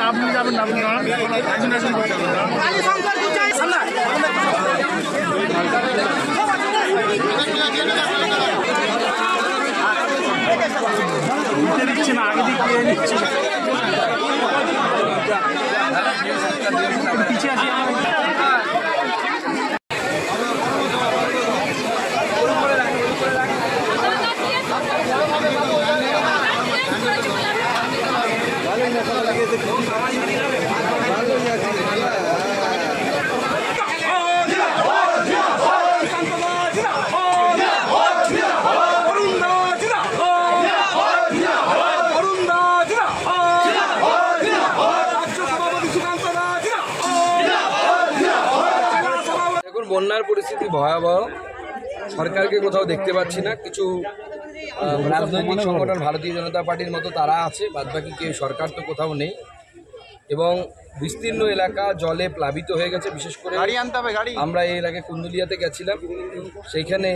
আপনি যাবেন না দিচ্ছে না আগে দিক দিয়ে নিচ্ছে পিছিয়ে আসি বন্যার পরিস্থিতি ভয়াবহ। সরকারকে কোথাও দেখতে পাচ্ছি না। কিছু রাজনৈতিক সংগঠন ভারতীয় জনতা পার্টির মতো তারা আছে, বাদবাকি কেউ সরকার তো কোথাও নেই এবং বিস্তীর্ণ এলাকা জলে প্লাবিত হয়ে গেছে। বিশেষ করে আমরা এই এলাকায় কুন্দুলিয়াতে গেছিলাম, সেইখানে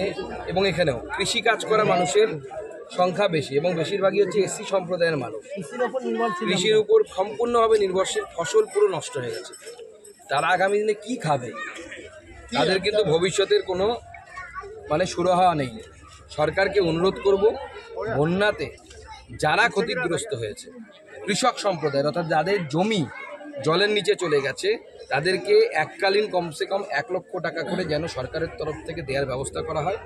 এবং এখানেও কৃষিকাজ করা মানুষের সংখ্যা বেশি এবং বেশিরভাগই হচ্ছে এসসি সম্প্রদায়ের মানুষ। কৃষির উপর সম্পূর্ণভাবে নির্ভরশীল, ফসল পুরো নষ্ট হয়ে গেছে। তারা আগামী দিনে কি খাবে? তাদের কিন্তু ভবিষ্যতের কোনো সুরাহা নেই। সরকারকে অনুরোধ করব, বন্যাতে যারা ক্ষতিগ্রস্ত হয়েছে কৃষক সম্প্রদায়ের, অর্থাৎ যাদের জমি জলের নিচে চলে গেছে, তাদেরকে এককালীন কমসে কম 1 লক্ষ টাকা করে যেন সরকারের তরফ থেকে দেওয়ার ব্যবস্থা করা হয়।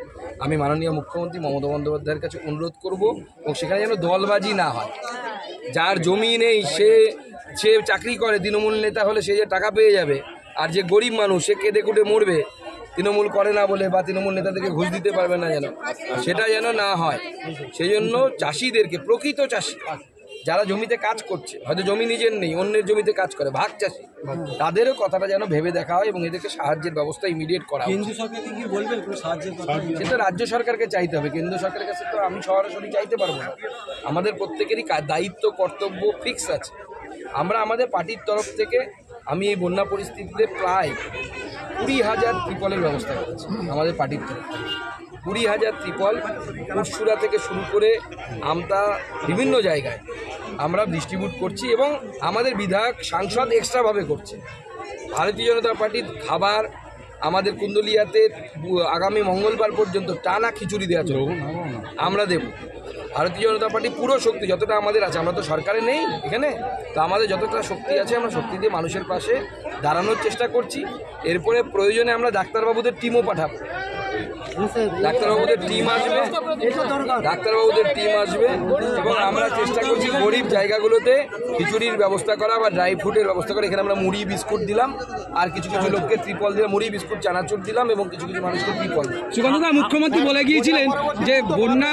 আমি মাননীয় মুখ্যমন্ত্রী মমতা বন্দ্যোপাধ্যায়ের কাছে অনুরোধ করব এবং সেখানে যেন দলবাজি না হয়। যার জমি নেই সে চাকরি করে, তৃণমূল নেতা হলে সে যে টাকা পেয়ে যাবে, আর যে গরিব মানুষ সে কেঁদে কুটে মরবে তৃণমূল করে না বলে, বা তৃণমূল নেতাদেরকে ঘুষ দিতে পারবে না, সেটা যেন না হয়। সেই জন্য চাষিদেরকে, প্রকৃত চাষি যারা জমিতে কাজ করছে, হয়তো জমি নিজের নেই, অন্যের জমিতে কাজ করে, ভাগ চাষি, তাদেরও কথাটা যেন ভেবে দেখা হয় এবং এদেরকে সাহায্যের ব্যবস্থা ইমিডিয়েট করা হয়। সেটা রাজ্য সরকারকে চাইতে হবে, কেন্দ্র সরকারের কাছে তো আমি সরাসরি চাইতে পারবো না। আমাদের প্রত্যেকেরই দায়িত্ব, কর্তব্য ফিক্স আছে। আমরা আমাদের পার্টির তরফ থেকে আমি এই বন্যা পরিস্থিতিতে প্রায় 20,000 ত্রিপলের ব্যবস্থা করেছি। আমাদের পার্টির তরফ থেকে 20,000 ত্রিপল পুরসুরা থেকে শুরু করে আমতা বিভিন্ন জায়গায় আমরা ডিস্ট্রিবিউট করছি এবং আমাদের বিধায়ক সাংসদ এক্সট্রাভাবে করছে। ভারতীয় জনতা পার্টির খাবার আমাদের কুন্দুলিয়াতে আগামী মঙ্গলবার পর্যন্ত টানা খিচুড়ি দেওয়া চলবে, আমরা দেব। ভারতীয় জনতা পার্টি পুরো শক্তি যতটা আমাদের আছে, আমরা তো সরকারে নেই এখানে, তো আমাদের যতটা শক্তি আছে আমরা শক্তি দিয়ে মানুষের পাশে দাঁড়ানোর চেষ্টা করছি। এরপরে প্রয়োজনে আমরা ডাক্তারবাবুদের টিমও পাঠাবো, ডাক্তারবাবুদের টিম আসবে এবং আমরা চেষ্টা করছি গরিব জায়গাগুলোতে খিচুড়ির ব্যবস্থা করা বা ড্রাই ফ্রুটের ব্যবস্থা করা। এখানে আমরা মুড়ি বিস্কুট দিলাম, আর কিছু কিছু লোককে ত্রিপল দিয়ে মুড়ি বিস্কুট চানাচুর দিলাম এবং কিছু কিছু মানুষকে ত্রিপল। সুকান্তদা, মুখ্যমন্ত্রী বলে গিয়েছিলেন যে বন্যা,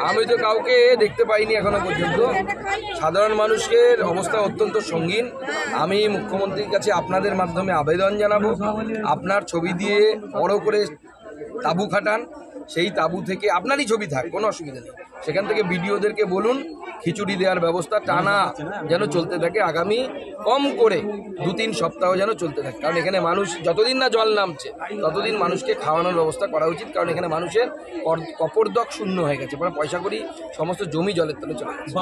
আমি তো কাউকে দেখতে পাইনি এখনো পর্যন্ত। সাধারণ মানুষের অবস্থা অত্যন্ত সঙ্গীন। আমি মুখ্যমন্ত্রীর কাছে আপনাদের মাধ্যমে আবেদন জানাবো, আপনার ছবি দিয়ে বড় করে তাঁবু খাটান, সেই তাঁবু থেকে আপনারই ছবি থাক, কোনো অসুবিধা নেই, সেখান থেকে বিডিওদেরকে বলুন খিচুড়ি দেওয়ার ব্যবস্থা টানা যেন চলতে থাকে, আগামী কম করে 2-3 সপ্তাহ যেন চলতে থাকে। কারণ এখানে মানুষ যতদিন না জল নামছে ততদিন মানুষকে খাওয়ানোর ব্যবস্থা করা উচিত। কারণ এখানে মানুষের কপরদক শূন্য হয়ে গেছে, পয়সা করি সমস্ত জমি জলের তলে চলে গেছে।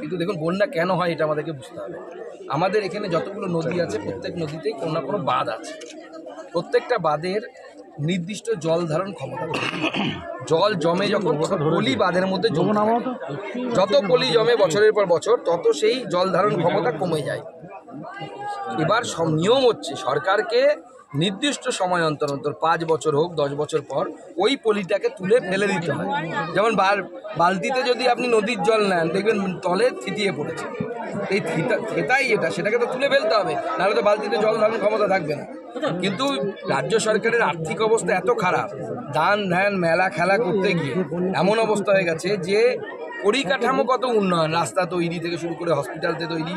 কিন্তু দেখুন, বন্যা কেন হয় এটা আমাদেরকে বুঝতে হবে। আমাদের এখানে যতগুলো নদী আছে প্রত্যেক নদীতেই কোনো না কোনো বাঁধ আছে। প্রত্যেকটা বাঁধের নির্দিষ্ট জল ধারণ ক্ষমতা, জল জমে যখন পলি বাঁধের মধ্যে জমে, যত পলি জমে বছরের পর বছর তত সেই জল ধারণ ক্ষমতা কমে যায়। এবার সব নিয়ম হচ্ছে সরকারকে নির্দিষ্ট সময় অন্তর অন্তর 5 বছর হোক 10 বছর পর ওই পলিটাকে তুলে ফেলে দিতে হয়। যেমন বালতিতে যদি আপনি নদীর জল নেন দেখবেন তলে থিতিয়ে পড়েছে, এই থেতাই এটা, সেটাকে তো তুলে ফেলতে হবে, নাহলে তো বালতিতে জল ধারণ ক্ষমতা থাকবে না। কিন্তু রাজ্য সরকারের আর্থিক অবস্থা এত খারাপ, দান ধ্যান মেলা খেলা করতে গিয়ে এমন অবস্থা হয়ে গেছে যে পরিকাঠামোগত উন্নয়ন, রাস্তা তৈরি থেকে শুরু করে হসপিটালতে তৈরি,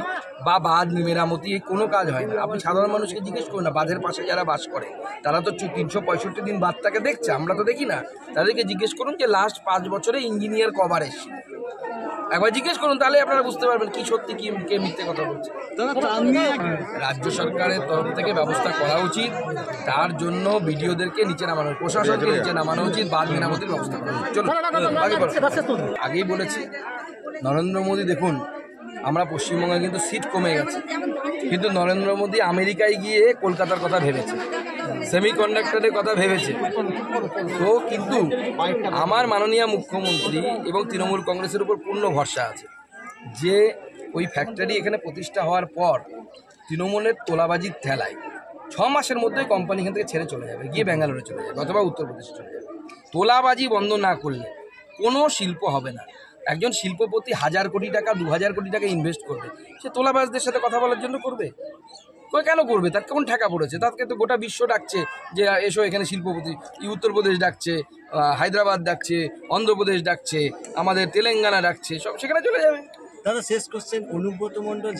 বা বাঁধ মেরামতি এই কোনো কাজ হয় না। আপনি সাধারণ মানুষকে জিজ্ঞেস করুন না, বাঁধের পাশে যারা বাস করে তারা তো 365 দিন বাঁধটাকে দেখছে, আমরা তো দেখি না। তাদেরকে জিজ্ঞেস করুন যে লাস্ট 5 বছরে ইঞ্জিনিয়ার কবার এসছে, একবার জিজ্ঞেস করুন, তাহলে আপনারা বুঝতে পারবেন কি সত্যি কি কে মিথ্যে কথা বলছে। রাজ্য সরকারের তরফ থেকে ব্যবস্থা করা উচিত, তার জন্য বিডিওদেরকে নিচে নামানো, প্রশাসনকে নিচে নামানো উচিত, বাঁধ মেরামতির ব্যবস্থা করা উচিত। চলুন আগেই বলেছি, নরেন্দ্র মোদী দেখুন, আমরা পশ্চিমবঙ্গে কিন্তু সিট কমে গেছে, কিন্তু নরেন্দ্র মোদী আমেরিকায় গিয়ে কলকাতার কথা ভেবেছে, সেমিকন্ডাক্টরের কথা ভেবেছে। তো কিন্তু আমার মাননীয় মুখ্যমন্ত্রী এবং তৃণমূল কংগ্রেসের উপর পূর্ণ ভরসা আছে যে ওই ফ্যাক্টরি এখানে প্রতিষ্ঠা হওয়ার পর তৃণমূলের তোলাবাজির ঠেলায় 6 মাসের মধ্যে কোম্পানি এখান থেকে ছেড়ে চলে যাবে, গিয়ে ব্যাঙ্গালোরে চলে যাবে অথবা উত্তরপ্রদেশে চলে যাবে। তোলাবাজি বন্ধ না করলে কোনো শিল্প হবে না। একজন শিল্পপতি 1000 কোটি টাকা 2000 কোটি টাকা ইনভেস্ট করবে, সে তোলাবাজদের সাথে কথা বলার জন্য করবে? কেন করবে? তার কোন ঠেকা পড়েছে? তাকে তো গোটা বিশ্ব ডাকছে যে এসো এখানে শিল্পপতি, উত্তরপ্রদেশ ডাকছে, হায়দ্রাবাদ ডাকছে, অন্ধ্রপ্রদেশ ডাকছে, আমাদের তেলেঙ্গানা ডাকছে, সব সেখানে চলে যাবে। দাদা শেষ কোশ্চেন, অনুব্রত মণ্ডল